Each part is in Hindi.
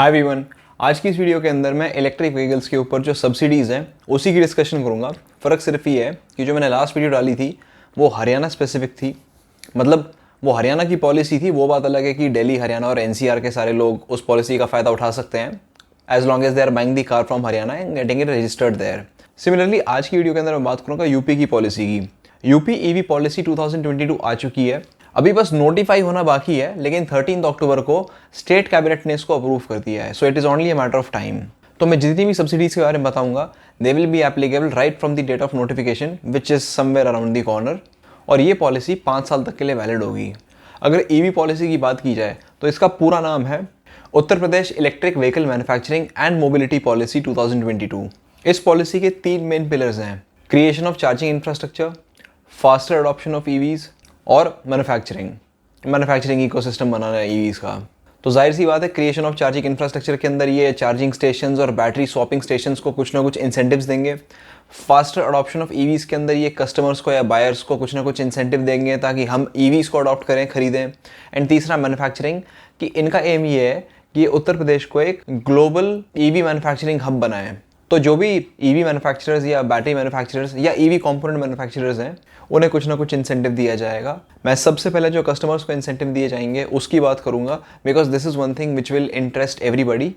हाय एवरीवन, आज की इस वीडियो के अंदर मैं इलेक्ट्रिक व्हीकल्स के ऊपर जो सब्सिडीज़ हैं उसी की डिस्कशन करूंगा। फ़र्क सिर्फ ये है कि जो मैंने लास्ट वीडियो डाली थी वो हरियाणा स्पेसिफिक थी, मतलब वो हरियाणा की पॉलिसी थी। वो बात अलग है कि दिल्ली, हरियाणा और एनसीआर के सारे लोग उस पॉलिसी का फ़ायदा उठा सकते हैं as long as they are buying the car from Haryana and getting it registered there. Similarly आज की वीडियो के अंदर मैं बात करूँगा यूपी की पॉलिसी की। यूपी ईवी पॉलिसी 2022 आ चुकी है, अभी बस नोटिफाई होना बाकी है, लेकिन 13 अक्टूबर को स्टेट कैबिनेट ने इसको अप्रूव कर दिया है। So it is only a matter of time. तो मैं जितनी भी सब्सिडीज़ के बारे में बताऊंगा they will be applicable right from the date of notification which is somewhere around the corner, और ये पॉलिसी 5 साल तक के लिए वैलिड होगी। अगर ईवी पॉलिसी की बात की जाए तो इसका पूरा नाम है Uttar Pradesh electric vehicle manufacturing and mobility policy 2022। इस पॉलिसी के 3 मेन पिलर्स हैं: creation of charging infrastructure, faster adoption of EVs और मैन्युफैक्चरिंग इकोसिस्टम बनाना है ईवीज़ का। तो जाहिर सी बात है, क्रिएशन ऑफ चार्जिंग इंफ्रास्ट्रक्चर के अंदर ये चार्जिंग स्टेशंस और बैटरी स्वैपिंग स्टेशंस को कुछ ना कुछ इंसेंटिव्स देंगे। फास्टर अडॉप्शन ऑफ ईवीज़ के अंदर ये कस्टमर्स को या बायर्स को कुछ ना कुछ इंसेंटिव देंगे ताकि हम ईवीज़ को अडॉप्ट करें, खरीदें। एंड तीसरा मैन्युफैक्चरिंग, कि इनका एम ये है कि ये उत्तर प्रदेश को एक ग्लोबल ईवी मैन्युफैक्चरिंग हब बनाए। तो जो भी ईवी मैन्युफैक्चरर्स या बैटरी मैन्युफैक्चरर्स या ईवी कंपोनेंट मैन्युफैक्चरर्स हैं उन्हें कुछ ना कुछ इंसेंटिव दिया जाएगा। मैं सबसे पहले जो कस्टमर्स को इंसेंटिव दिए जाएंगे उसकी बात करूंगा, because this is one thing which will interest everybody.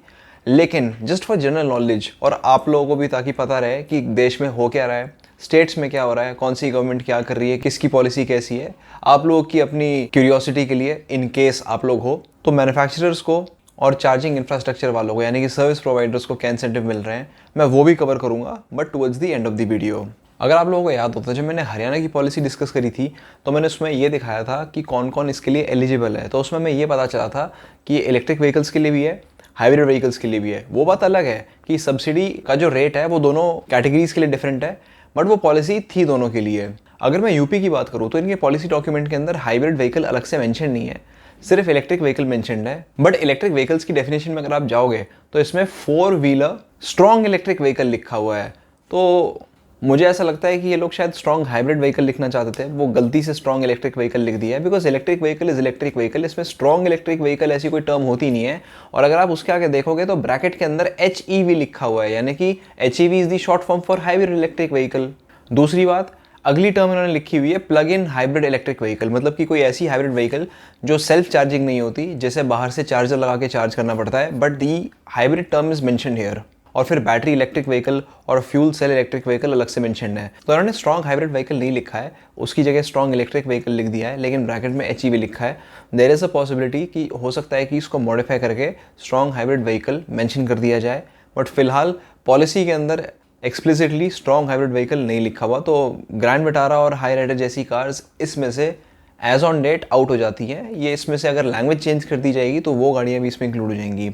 लेकिन जस्ट फॉर जनरल नॉलेज और आप लोगों को भी ताकि पता रहे कि देश में हो क्या रहा है, स्टेट्स में क्या हो रहा है, कौन सी गवर्नमेंट क्या कर रही है, किसकी पॉलिसी कैसी है, आप लोगों की अपनी क्यूरियोसिटी के लिए, इन केस आप लोग हो तो मैन्युफैक्चरर्स को और चार्जिंग इंफ्रास्ट्रक्चर वालों को यानी कि सर्विस प्रोवाइडर्स को क्या इंसेंटिव मिल रहे हैं, मैं वो भी कवर करूंगा, but towards the end of the video. अगर आप लोगों को याद होता है, जब मैंने हरियाणा की पॉलिसी डिस्कस करी थी तो मैंने उसमें ये दिखाया था कि कौन कौन इसके लिए एलिजिबल है। तो उसमें मैं ये पता चला था कि ये इलेक्ट्रिक व्हीकल्स के लिए भी है, हाइब्रिड व्हीकल्स के लिए भी है। वो बात अलग है कि सब्सिडी का जो रेट है वो दोनों कैटेगरीज के लिए डिफरेंट है, बट वो पॉलिसी थी दोनों के लिए। अगर मैं यूपी की बात करूँ तो इनके पॉलिसी डॉक्यूमेंट के अंदर हाइब्रिड व्हीकल अलग से मेंशन नहीं है, सिर्फ इलेक्ट्रिक व्हीकल मेंशन्ड है। बट इलेक्ट्रिक व्हीकल्स की डेफिनेशन में अगर आप जाओगे तो इसमें 4 व्हीलर स्ट्रॉन्ग इलेक्ट्रिक व्हीकल लिखा हुआ है। तो मुझे ऐसा लगता है कि ये लोग शायद स्ट्रॉन्ग हाइब्रिड व्हीकल लिखना चाहते थे, वो गलती से स्ट्रॉन्ग इलेक्ट्रिक व्हीकल लिख दिया है। Because electric vehicle is electric vehicle, इसमें स्ट्रॉन्ग इलेक्ट्रिक व्हीकल ऐसी कोई टर्म होती नहीं है। और अगर आप उसके आगे देखोगे तो ब्रैकेट के अंदर HEV लिखा हुआ है, यानी कि HEV is the short form for hybrid electric vehicle. दूसरी बात, अगली टर्म इन्होंने लिखी हुई है plug in hybrid electric vehicle, मतलब कि कोई ऐसी हाइब्रिड व्हीकल जो सेल्फ चार्जिंग नहीं होती, जैसे बाहर से चार्जर लगा के चार्ज करना पड़ता है, but the hybrid term is mentioned here. और फिर बैटरी इलेक्ट्रिक व्हीकल और फ्यूल सेल इलेक्ट्रिक व्हीकल अलग से मेंशन्ड है। तो उन्होंने स्ट्रॉन्ग हाइब्रिड व्हीकल नहीं लिखा है, उसकी जगह स्ट्रॉन्ग इलेक्ट्रिक व्हीकल लिख दिया है, लेकिन ब्रैकेट में HEV लिखा है। देयर इज़ अ पॉसिबिलिटी कि हो सकता है कि इसको मॉडिफाई करके स्ट्रॉन्ग हाइब्रिड व्हीकल मेंशन कर दिया जाए, बट फिलहाल पॉलिसी के अंदर एक्सप्लिसिटली स्ट्रॉन्ग हाइब्रिड व्हीकल नहीं लिखा हुआ। तो ग्रैंड विटारा और हाई राइडर जैसी कार्स इसमें से एज ऑन डेट आउट हो जाती हैं। ये इसमें से अगर लैंग्वेज चेंज कर दी जाएगी तो वो गाड़ियाँ भी इसमें इंक्लूड हो जाएंगी।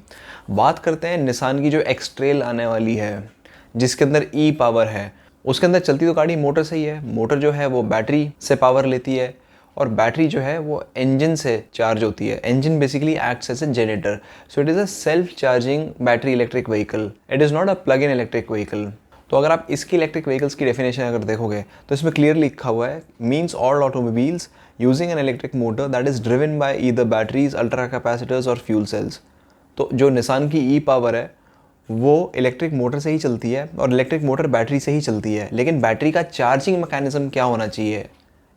बात करते हैं निसान की जो एक्सट्रेल आने वाली है, जिसके अंदर ई पावर है। उसके अंदर चलती तो गाड़ी मोटर से ही है। मोटर जो है वो बैटरी से पावर लेती है और बैटरी जो है वो इंजन से चार्ज होती है। Engine basically acts as a generator. So it is a self charging battery electric vehicle, it is not a plug in electric vehicle. तो अगर आप इसकी इलेक्ट्रिक व्हीकल्स की डेफिनेशन अगर देखोगे तो इसमें क्लियरली लिखा हुआ है, means all automobiles using an electric motor that is driven by either batteries, ultra capacitors और फ्यूल सेल्स। तो जो निसान की ई पावर है वो इलेक्ट्रिक मोटर से ही चलती है और इलेक्ट्रिक मोटर बैटरी से ही चलती है, लेकिन बैटरी का चार्जिंग मैकेनिज्म क्या होना चाहिए,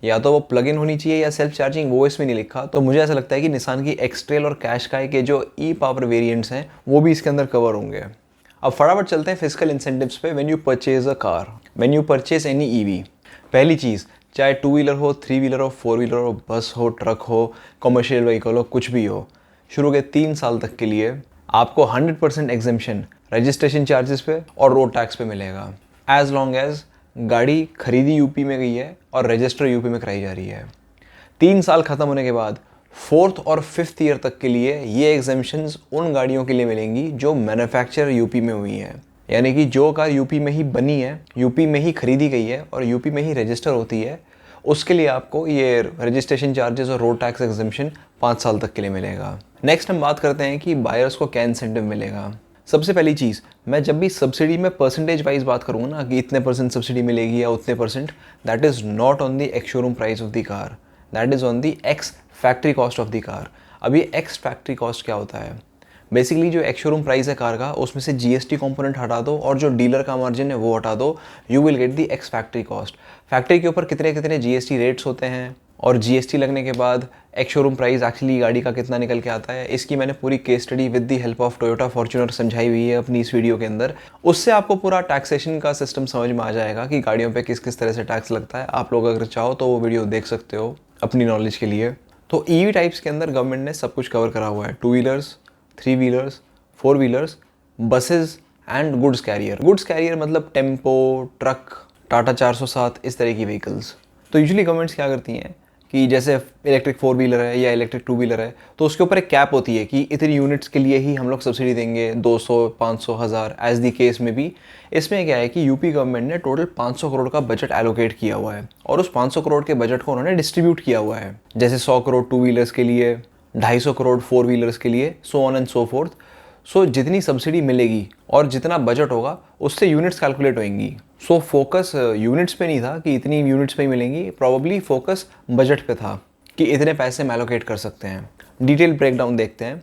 या तो वो प्लग इन होनी चाहिए या सेल्फ चार्जिंग, वो इसमें नहीं लिखा। तो मुझे ऐसा लगता है कि निसान की एक्सट्रेल और कैशकाई के जो ई पावर वेरिएंट्स हैं वो भी इसके अंदर कवर होंगे। अब फटाफट चलते हैं फिजिकल इंसेंटिव्स पे। When you purchase a car, when you purchase any EV, पहली चीज़, चाहे 2 व्हीलर हो, 3 व्हीलर हो, 4 व्हीलर हो, बस हो, ट्रक हो, कमर्शियल व्हीकल हो, कुछ भी हो, शुरू के 3 साल तक के लिए आपको 100% एग्जेम्पशन रजिस्ट्रेशन चार्जेस पे और रोड टैक्स पे मिलेगा, एज लॉन्ग एज गाड़ी खरीदी यूपी में गई है और रजिस्टर यूपी में कराई जा रही है। 3 साल खत्म होने के बाद 4th और 5th ईयर तक के लिए ये एग्जेम्पशंस उन गाड़ियों के लिए मिलेंगी जो मैन्युफैक्चर यूपी में हुई हैं, यानी कि जो कार यूपी में ही बनी है, यूपी में ही खरीदी गई है और यूपी में ही रजिस्टर होती है, उसके लिए आपको ये रजिस्ट्रेशन चार्जेस और रोड टैक्स एग्जेम्पशन 5 साल तक के लिए मिलेगा। नेक्स्ट हम बात करते हैं कि बायर्स को क्या इंसेंटिव मिलेगा। सबसे पहली चीज़, मैं जब भी सब्सिडी में परसेंटेज वाइज बात करूँगा ना कि इतने % सब्सिडी मिलेगी या उतने %, that is not on the ex showroom price of the car, that is on the x factory cost of the car. अब ये एक्स फैक्ट्री कॉस्ट क्या होता है? बेसिकली जो एक्स शोरूम प्राइस है कार का, उसमें से जीएसटी कंपोनेंट हटा दो और जो डीलर का मार्जिन है वो हटा दो, you will get the ex factory cost. Factory के ऊपर कितने कितने जीएसटी रेट्स होते हैं और जीएसटी लगने के बाद एक्स शोरूम प्राइस एक्चुअली गाड़ी का कितना निकल के आता है, इसकी मैंने पूरी case study with the help of Toyota Fortuner समझाई हुई है अपनी इस वीडियो के अंदर। उससे आपको पूरा टैक्सेशन का सिस्टम समझ में आ जाएगा कि गाड़ियों पे किस किस तरह से टैक्स लगता है। आप लोग अगर चाहो तो वो वीडियो देख सकते हो अपनी नॉलेज के लिए। तो ईवी टाइप्स के अंदर गवर्नमेंट ने सब कुछ कवर करा हुआ है, 2 wheelers, 3 wheelers, 4 wheelers, buses and goods carrier. Goods carrier मतलब टेम्पो, ट्रक, टाटा 407, इस तरह की व्हीकल्स। तो यूजुअली गवर्नमेंट्स क्या करती हैं कि जैसे इलेक्ट्रिक 4 व्हीलर है या इलेक्ट्रिक 2 व्हीलर है तो उसके ऊपर एक कैप होती है कि इतनी यूनिट्स के लिए ही हम लोग सब्सिडी देंगे, 200, 500, 1000 एज दी केस में भी। इसमें क्या है कि यूपी गवर्नमेंट ने टोटल 500 करोड़ का बजट एलोकेट किया हुआ है और उस 500 करोड़ के बजट को उन्होंने डिस्ट्रीब्यूट किया हुआ है। जैसे 100 करोड़ 2 व्हीलर्स के लिए, 250 करोड़ 4 व्हीलर्स के लिए, so on and so forth. So जितनी सब्सिडी मिलेगी और जितना बजट होगा उससे यूनिट्स कैलकुलेट होंगी। सो फोकस यूनिट्स पे नहीं था कि इतनी यूनिट्स पे ही मिलेंगी, प्रॉब्ली फोकस बजट पे था कि इतने पैसे हम एलोकेट कर सकते हैं। डिटेल ब्रेकडाउन देखते हैं।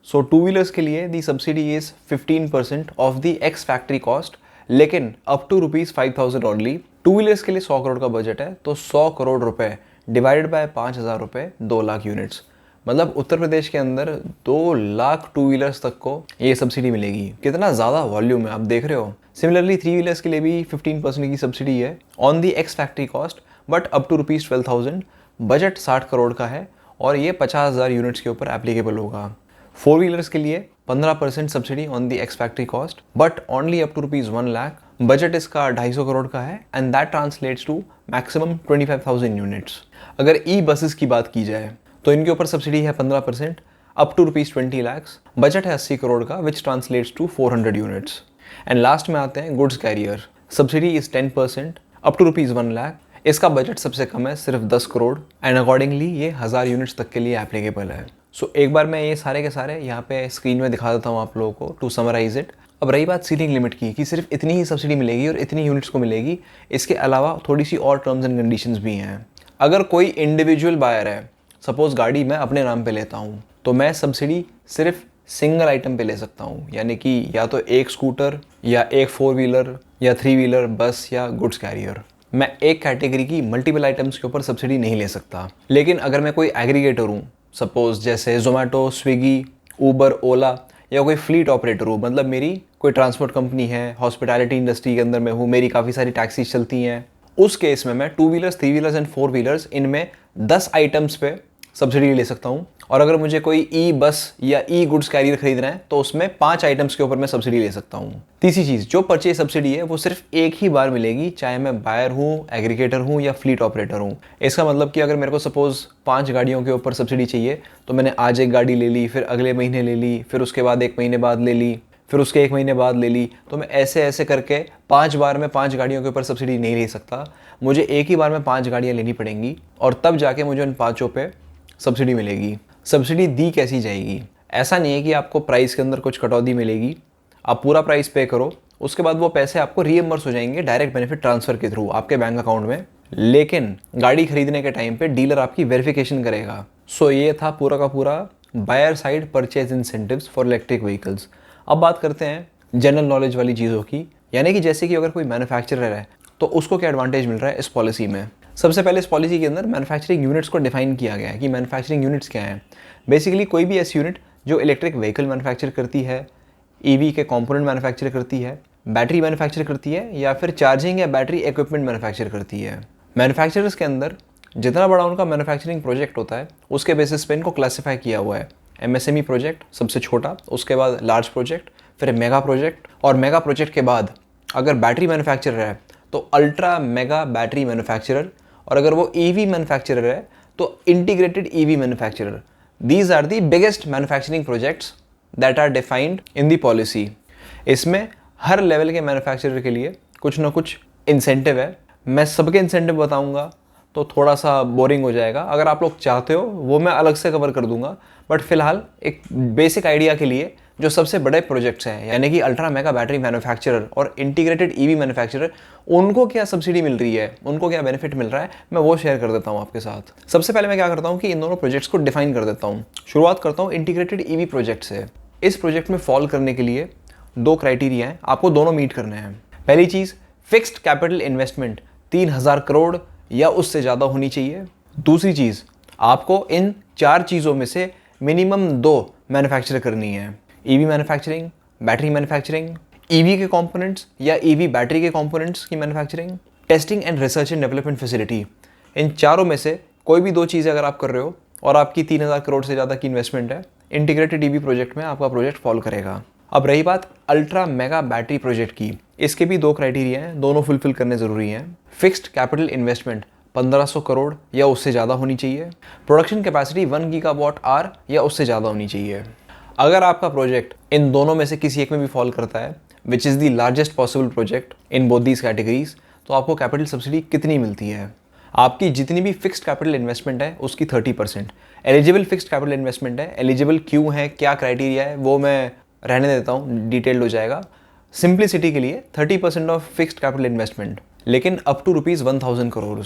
सो 2 व्हीलर्स के लिए the subsidy is 15% of the ex factory cost, लेकिन अप टू ₹5,000 ओनली। 2 व्हीलर्स के लिए 100 करोड़ का बजट है तो 100 करोड़ रुपए डिवाइडेड बाय 5,000 रुपये, 2 लाख यूनिट्स। मतलब उत्तर प्रदेश के अंदर 2 लाख 2 व्हीलर्स तक को ये सब्सिडी मिलेगी। कितना ज़्यादा वॉल्यूम है, आप देख रहे हो। सिमिलरली 3 व्हीलर्स के लिए भी 15% की सब्सिडी है on the ex factory cost, but up to ₹12,000। Budget 60 crore का है और ये 50,000 यूनिट्स के ऊपर एप्लीकेबल होगा। 4 व्हीलर्स के लिए 15% subsidy on the ex factory cost, but only up to ₹1 lakh. Budget इसका 250 करोड़ का है and that translates to maximum 25,000 units. अगर ई बसेस की बात की जाए तो इनके ऊपर सब्सिडी है 15% अप टू ₹20 लाख। बजट है 80 करोड़ का which translates to 400 units. And last में आते हैं goods carrier. Subsidy is 10% up to ₹1 lakh. इसका बजट सबसे कम है, सिर्फ 10 करोड़ एंड अकॉर्डिंगली ये 1000 यूनिट्स तक के लिए एप्लीकेबल है। सो एक बार मैं ये सारे के सारे यहाँ पे स्क्रीन में दिखा देता हूँ आप लोगों को टू समराइज इट। अब रही बात सीलिंग लिमिट की कि सिर्फ इतनी ही सब्सिडी मिलेगी और इतनी यूनिट्स को मिलेगी, इसके अलावा थोड़ी सी और टर्म्स एंड कंडीशंस भी हैं। अगर कोई इंडिविजुअल बायर है, सपोज गाड़ी मैं अपने नाम पे लेता हूँ, तो मैं सब्सिडी सिर्फ सिंगल आइटम पे ले सकता हूँ, यानी कि या तो एक स्कूटर या एक 4 व्हीलर या 3 व्हीलर, बस या गुड्स कैरियर। मैं एक कैटेगरी की मल्टीपल आइटम्स के ऊपर सब्सिडी नहीं ले सकता। लेकिन अगर मैं कोई एग्रीगेटर हूँ, सपोज जैसे जोमेटो, स्विगी, ऊबर, ओला, या कोई फ्लीट ऑपरेटर हूँ, मतलब मेरी कोई ट्रांसपोर्ट कंपनी है, हॉस्पिटैलिटी इंडस्ट्री के अंदर मैं हूँ, मेरी काफ़ी सारी टैक्सीज चलती हैं, उस केस में मैं 2 व्हीलर्स, 3 व्हीलर्स एंड 4 व्हीलर्स इनमें 10 आइटम्स पे सब्सिडी ले सकता हूँ। और अगर मुझे कोई ई बस या ई गुड्स कैरियर खरीदना है तो उसमें 5 आइटम्स के ऊपर मैं सब्सिडी ले सकता हूँ। तीसरी चीज़, जो परचेज सब्सिडी है वो सिर्फ एक ही बार मिलेगी, चाहे मैं बायर हूँ, एग्रीगेटर हूँ या फ्लीट ऑपरेटर हूँ। इसका मतलब कि अगर मेरे को सपोज 5 गाड़ियों के ऊपर सब्सिडी चाहिए तो मैंने आज एक गाड़ी ले ली, फिर अगले महीने ले ली, फिर उसके बाद 1 महीने बाद ले ली, फिर उसके 1 महीने बाद ले ली, तो मैं ऐसे ऐसे करके 5 बार में 5 गाड़ियों के ऊपर सब्सिडी नहीं ले सकता। मुझे एक ही बार में 5 गाड़ियाँ लेनी पड़ेंगी और तब जाके मुझे उन 5 पे सब्सिडी मिलेगी। सब्सिडी दी कैसी जाएगी? ऐसा नहीं है कि आपको प्राइस के अंदर कुछ कटौती मिलेगी, आप पूरा प्राइस पे करो, उसके बाद वो पैसे आपको रीइंबर्स हो जाएंगे डायरेक्ट बेनिफिट ट्रांसफ़र के थ्रू आपके बैंक अकाउंट में। लेकिन गाड़ी खरीदने के टाइम पे डीलर आपकी वेरिफिकेशन करेगा। सो ये था पूरा का पूरा buyer side purchase incentives for electric vehicles. अब बात करते हैं जनरल नॉलेज वाली चीज़ों की, यानी कि जैसे कि अगर कोई मैन्युफैक्चरर है तो उसको क्या एडवांटेज मिल रहा है इस पॉलिसी में। सबसे पहले इस पॉलिसी के अंदर मैन्युफैक्चरिंग यूनिट्स को डिफाइन किया गया है कि मैन्युफैक्चरिंग यूनिट्स क्या हैं। बेसिकली कोई भी ऐसी यूनिट जो इलेक्ट्रिक व्हीकल मैन्युफैक्चर करती है, ईवी के कंपोनेंट मैन्युफैक्चर करती है, बैटरी मैन्युफैक्चर करती है या फिर चार्जिंग या बैटरी इक्विपमेंट मैन्युफैक्चर करती है। मैन्युफैक्चरर्स के अंदर जितना बड़ा उनका मैन्युफैक्चरिंग प्रोजेक्ट होता है उसके बेसिस पे इनको क्लासीफाई किया हुआ है। एमएसएमई प्रोजेक्ट सबसे छोटा, उसके बाद लार्ज प्रोजेक्ट, फिर मेगा प्रोजेक्ट, और मेगा प्रोजेक्ट के बाद अगर बैटरी मैन्युफैक्चरर है तो अल्ट्रा मेगा बैटरी मैन्युफैक्चरर, और अगर वो ईवी मैन्युफैक्चरर है तो integrated EV manufacturer. These are the biggest manufacturing projects that are defined in the policy. इसमें हर लेवल के मैन्युफैक्चरर के लिए कुछ ना कुछ इंसेंटिव है। मैं सबके इंसेंटिव बताऊंगा तो थोड़ा सा बोरिंग हो जाएगा, अगर आप लोग चाहते हो वो मैं अलग से कवर कर दूंगा, बट फिलहाल एक बेसिक आइडिया के लिए जो सबसे बड़े प्रोजेक्ट्स हैं यानी कि अल्ट्रा मेगा बैटरी मैन्युफैक्चरर और इंटीग्रेटेड ईवी मैन्युफैक्चरर, उनको क्या सब्सिडी मिल रही है, उनको क्या बेनिफिट मिल रहा है, मैं वो शेयर कर देता हूँ आपके साथ। सबसे पहले मैं क्या करता हूँ कि इन दोनों प्रोजेक्ट्स को डिफाइन कर देता हूँ। शुरुआत करता हूँ इंटीग्रेटेड ईवी प्रोजेक्ट से। इस प्रोजेक्ट में फॉल करने के लिए 2 क्राइटेरिया हैं, आपको दोनों मीट करने हैं। पहली चीज़, फिक्स्ड कैपिटल इन्वेस्टमेंट 3000 करोड़ या उससे ज़्यादा होनी चाहिए। दूसरी चीज़, आपको इन 4 चीज़ों में से मिनिमम 2 मैन्युफैक्चर करनी है। EV manufacturing, battery manufacturing, EV के कंपोनेंट्स या ईवी बैटरी के कंपोनेंट्स की manufacturing, testing and research and development facility. इन चारों में से कोई भी 2 चीज़ें अगर आप कर रहे हो और आपकी 3000 करोड़ से ज़्यादा की इन्वेस्टमेंट है, इंटीग्रेटेड ईवी प्रोजेक्ट में आपका प्रोजेक्ट फॉल करेगा। अब रही बात अल्ट्रा मेगा बैटरी प्रोजेक्ट की, इसके भी 2 क्राइटेरिया हैं, दोनों फुलफिल करने ज़रूरी हैं। फिक्स्ड कैपिटल इन्वेस्टमेंट 1500 करोड़ या उससे ज़्यादा होनी चाहिए। प्रोडक्शन कैपेसिटी 1 गीगावाट आवर या उससे ज़्यादा होनी चाहिए। अगर आपका प्रोजेक्ट इन दोनों में से किसी एक में भी फॉल करता है, which is the largest possible project in both these categories, तो आपको कैपिटल सब्सिडी कितनी मिलती है? आपकी जितनी भी फिक्स्ड कैपिटल इन्वेस्टमेंट है उसकी 30%। एलिजिबल फिक्स्ड कैपिटल इन्वेस्टमेंट है, एलिजिबल क्यों है, क्या क्राइटेरिया है, वो मैं रहने देता हूँ, डिटेल्ड हो जाएगा। सिंप्लिसिटी के लिए 30% ऑफ फिक्स्ड कैपिटल इन्वेस्टमेंट, लेकिन अप टू ₹1000 करोड़,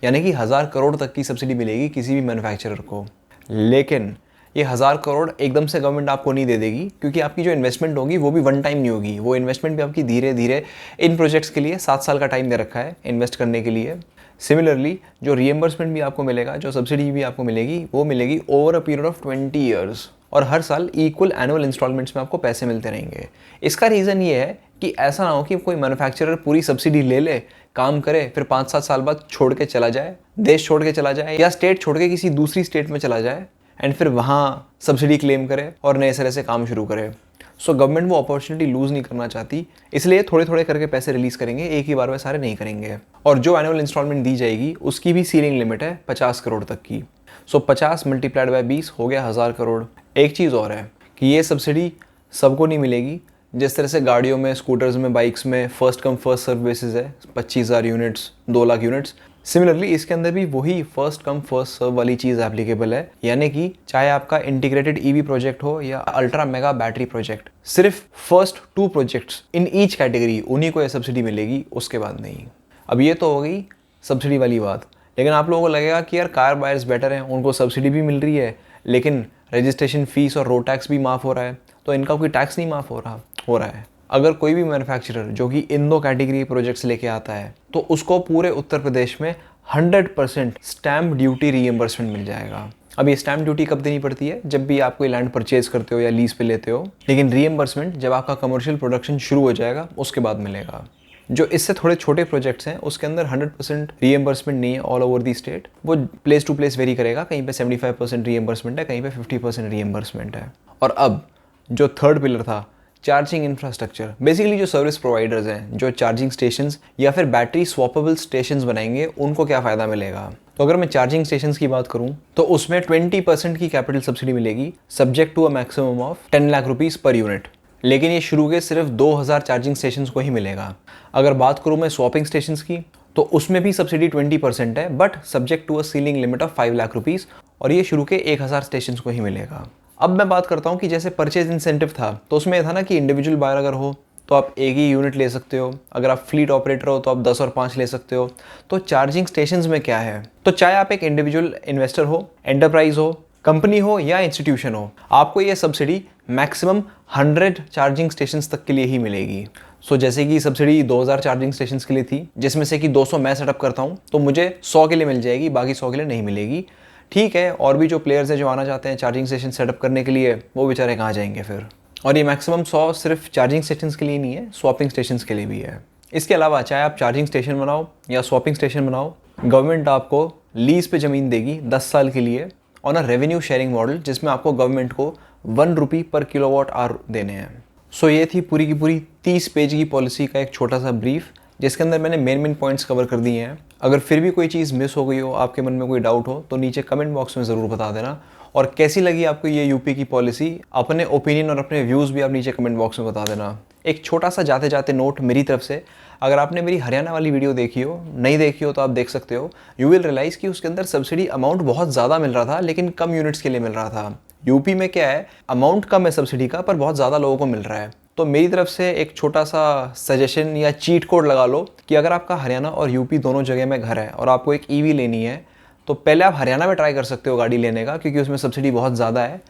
यानी कि 1000 करोड़ तक की सब्सिडी मिलेगी किसी भी मैन्युफैक्चरर को। लेकिन ये 1000 करोड़ एकदम से गवर्नमेंट आपको नहीं दे देगी, क्योंकि आपकी जो इन्वेस्टमेंट होगी वो भी वन टाइम नहीं होगी। वो इन्वेस्टमेंट भी आपकी धीरे धीरे, इन प्रोजेक्ट्स के लिए 7 साल का टाइम दे रखा है इन्वेस्ट करने के लिए। सिमिलरली जो रिएम्बर्समेंट भी आपको मिलेगा, जो सब्सिडी भी आपको मिलेगी, वो मिलेगी over a period of 20 years, और हर साल इक्वल एनुअल इंस्टॉलमेंट्स में आपको पैसे मिलते रहेंगे। इसका रीज़न ये है कि ऐसा ना हो कि कोई मैन्युफैक्चरर पूरी सब्सिडी ले ले, काम करे, फिर 5-7 साल बाद छोड़ के चला जाए, देश छोड़ के चला जाए या स्टेट छोड़ के किसी दूसरी स्टेट में चला जाए, एंड फिर वहाँ सब्सिडी क्लेम करे और नए सिरे से काम शुरू करे। सो गवर्नमेंट वो अपॉर्चुनिटी लूज़ नहीं करना चाहती, इसलिए थोड़े थोड़े करके पैसे रिलीज़ करेंगे, एक ही बार में सारे नहीं करेंगे। और जो एनुअल इंस्टॉलमेंट दी जाएगी उसकी भी सीलिंग लिमिट है 50 करोड़ तक की। सो 50 मल्टीप्लाइड बाय 20 हो गया 1000 करोड़। एक चीज़ और है कि ये सब्सिडी सबको नहीं मिलेगी। जिस तरह से गाड़ियों में, स्कूटर्स में, बाइक्स में first come first serve basis है, 25,000 यूनिट्स, 2 लाख यूनिट्स, सिमिलरली इसके अंदर भी वही फर्स्ट कम फर्स्ट सर्व वाली चीज़ एप्लीकेबल है। यानी कि चाहे आपका इंटीग्रेटेड ईवी प्रोजेक्ट हो या अल्ट्रा मेगा बैटरी प्रोजेक्ट, सिर्फ first 2 projects in each category, उन्हीं को ये सब्सिडी मिलेगी, उसके बाद नहीं। अब ये तो हो गई सब्सिडी वाली बात। लेकिन आप लोगों को लगेगा कि यार कार बायर्स बेटर हैं, उनको सब्सिडी भी मिल रही है, लेकिन रजिस्ट्रेशन फीस और रोड टैक्स भी माफ़ हो रहा है, तो इनका कोई टैक्स नहीं माफ़ हो रहा है। अगर कोई भी मैन्युफैक्चरर जो कि इन 2 कैटेगरी प्रोजेक्ट्स लेके आता है, तो उसको पूरे उत्तर प्रदेश में 100% स्टैम्प ड्यूटी रीइंबर्समेंट मिल जाएगा। अब ये स्टैम्प ड्यूटी कब देनी पड़ती है? जब भी आप कोई लैंड परचेज करते हो या लीज पे लेते हो, लेकिन रीइंबर्समेंट जब आपका कमर्शियल प्रोडक्शन शुरू हो जाएगा उसके बाद मिलेगा। जो इससे थोड़े छोटे प्रोजेक्ट्स हैं उसके अंदर 100% रीइंबर्समेंट नहीं है ऑल ओवर दी स्टेट, वो प्लेस टू प्लेस वेरी करेगा, कहीं पे 75% रीइंबर्समेंट है, कहीं पे 50% रीइंबर्समेंट है। और अब जो थर्ड पिलर था, चार्जिंग इंफ्रास्ट्रक्चर, बेसिकली जो सर्विस प्रोवाइडर्स हैं, जो चार्जिंग स्टेशंस या फिर बैटरी स्वैपेबल स्टेशंस बनाएंगे, उनको क्या फ़ायदा मिलेगा? तो अगर मैं चार्जिंग स्टेशंस की बात करूं तो उसमें 20% की कैपिटल सब्सिडी मिलेगी, subject to a maximum of 10 lakh rupees per unit. लेकिन ये शुरू के सिर्फ 2000 चार्जिंग स्टेशंस को ही मिलेगा। अगर बात करूं मैं स्वैपिंग स्टेशंस की, तो उसमें भी सब्सिडी 20% है, but subject to a ceiling limit of 5 lakh rupees, और ये शुरू के 1000 स्टेशंस को ही मिलेगा। अब मैं बात करता हूँ कि जैसे परचेज इंसेंटिव था, तो उसमें था ना कि इंडिविजुअल बायर अगर हो तो आप एक ही यूनिट ले सकते हो, अगर आप फ्लीट ऑपरेटर हो तो आप 10 और 5 ले सकते हो। तो चार्जिंग स्टेशंस में क्या है? तो चाहे आप एक इंडिविजुअल इन्वेस्टर हो, एंटरप्राइज हो, कंपनी हो या इंस्टीट्यूशन हो, आपको ये सब्सिडी मैक्सिमम 100 चार्जिंग स्टेशंस तक के लिए ही मिलेगी। सो जैसे कि सब्सिडी 2000 चार्जिंग स्टेशंस के लिए थी, जिसमें से कि 200 मैं सेटअप करता हूँ, तो मुझे 100 के लिए मिल जाएगी, बाकी 100 के लिए नहीं मिलेगी। ठीक है, और भी जो प्लेयर्स हैं जो आना चाहते हैं चार्जिंग स्टेशन सेटअप करने के लिए, वो बेचारे कहाँ जाएंगे फिर? और ये मैक्सिमम 100 सिर्फ चार्जिंग स्टेशंस के लिए नहीं है, स्वैपिंग स्टेशंस के लिए भी है। इसके अलावा चाहे आप चार्जिंग स्टेशन बनाओ या स्वैपिंग स्टेशन बनाओ, गवर्नमेंट आपको लीज पे ज़मीन देगी 10 साल के लिए on a revenue sharing model, जिसमें आपको गवर्नमेंट को 1 रुपये पर किलोवाट आवर देने हैं। सो ये थी पूरी की पूरी 30 पेज की पॉलिसी का एक छोटा सा ब्रीफ, जिसके अंदर मैंने मेन पॉइंट्स कवर कर दिए हैं। अगर फिर भी कोई चीज़ मिस हो गई हो, आपके मन में कोई डाउट हो, तो नीचे कमेंट बॉक्स में ज़रूर बता देना। और कैसी लगी आपको ये यूपी की पॉलिसी, अपने ओपिनियन और अपने व्यूज़ भी आप नीचे कमेंट बॉक्स में बता देना। एक छोटा सा जाते जाते नोट मेरी तरफ से, अगर आपने मेरी हरियाणा वाली वीडियो देखी हो, नहीं देखी हो तो आप देख सकते हो, यू विल रियलाइज़ कि उसके अंदर सब्सिडी अमाउंट बहुत ज़्यादा मिल रहा था, लेकिन कम यूनिट्स के लिए मिल रहा था। यूपी में क्या है, अमाउंट कम है सब्सिडी का, पर बहुत ज़्यादा लोगों को मिल रहा है। तो मेरी तरफ से एक छोटा सा सजेशन या चीट कोड लगा लो कि अगर आपका हरियाणा और यूपी दोनों जगह में घर है और आपको एक ईवी लेनी है, तो पहले आप हरियाणा में ट्राई कर सकते हो गाड़ी लेने का, क्योंकि उसमें सब्सिडी बहुत ज़्यादा है।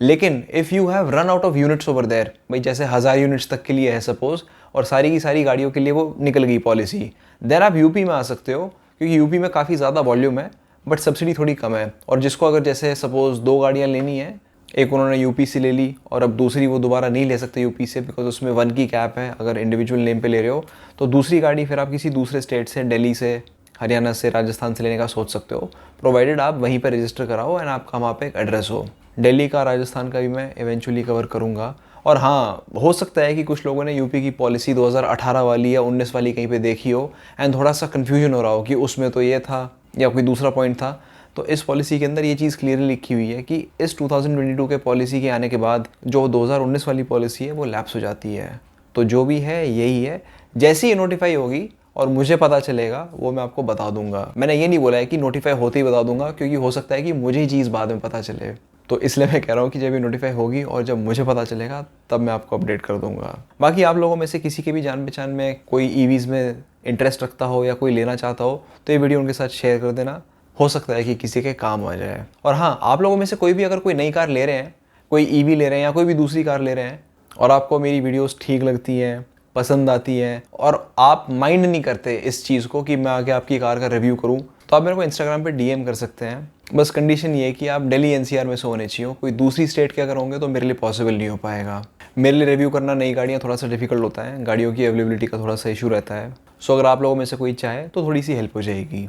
लेकिन if you have run out of units over there, भाई जैसे 1000 यूनिट्स तक के लिए है सपोज, और सारी की सारी गाड़ियों के लिए वो निकल गई पॉलिसी, देन आप यूपी में आ सकते हो, क्योंकि यूपी में काफ़ी ज़्यादा वॉल्यूम है बट सब्सिडी थोड़ी कम है। और जिसको अगर जैसे सपोज 2 गाड़ियाँ लेनी है, एक उन्होंने यूपी से ले ली और अब दूसरी वो दोबारा नहीं ले सकते यूपी से, बिकॉज उसमें 1 की कैप है अगर इंडिविजुअल नेम पे ले रहे हो, तो दूसरी गाड़ी फिर आप किसी दूसरे स्टेट से, दिल्ली से, हरियाणा से, राजस्थान से लेने का सोच सकते हो, प्रोवाइडेड आप वहीं पर रजिस्टर कराओ एंड आपका वहाँ पे एक एड्रेस हो। दिल्ली का, राजस्थान का भी मैं इवेंचुअली कवर करूँगा। और हाँ, हो सकता है कि कुछ लोगों ने यूपी की पॉलिसी 2018 वाली या 19 वाली कहीं पे देखी हो एंड थोड़ा सा कन्फ्यूजन हो रहा हो कि उसमें तो ये था या कोई दूसरा पॉइंट था। तो इस पॉलिसी के अंदर ये चीज़ क्लियरली लिखी हुई है कि इस 2022 के पॉलिसी के आने के बाद जो 2019 वाली पॉलिसी है वो लैप्स हो जाती है। तो जो भी है यही है, जैसी ये नोटिफाई होगी और मुझे पता चलेगा वो मैं आपको बता दूंगा। मैंने ये नहीं बोला है कि नोटिफाई होते ही बता दूंगा, क्योंकि हो सकता है कि मुझे ही चीज़ बाद में पता चले। तो इसलिए मैं कह रहा हूँ कि जब ये नोटिफाई होगी और जब मुझे पता चलेगा तब मैं आपको अपडेट कर दूंगा। बाकी आप लोगों में से किसी के भी जान पहचान में कोई ईवीज़ में इंटरेस्ट रखता हो या कोई लेना चाहता हो तो ये वीडियो उनके साथ शेयर कर देना, हो सकता है कि किसी के काम आ जाए। और हाँ, आप लोगों में से कोई भी अगर कोई नई कार ले रहे हैं, कोई ईवी ले रहे हैं या कोई भी दूसरी कार ले रहे हैं और आपको मेरी वीडियोस ठीक लगती हैं, पसंद आती हैं और आप माइंड नहीं करते इस चीज़ को कि मैं आगे आपकी कार का रिव्यू करूं, तो आप मेरे को इंस्टाग्राम पे डीएम कर सकते हैं। बस कंडीशन ये है कि आप दिल्ली एनसीआर में से होने चाहिए। कोई दूसरी स्टेट के अगर होंगे तो मेरे लिए पॉसिबल नहीं हो पाएगा। मेरे लिए रिव्यू करना नई गाड़ियाँ थोड़ा सा डिफिकल्ट होता है, गाड़ियों की अवेलेबिलिटी का थोड़ा सा इशू रहता है। सो अगर आप लोगों में से कोई चाहे तो थोड़ी सी हेल्प हो जाएगी।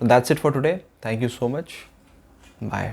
That's it for today. Thank you so much. Bye.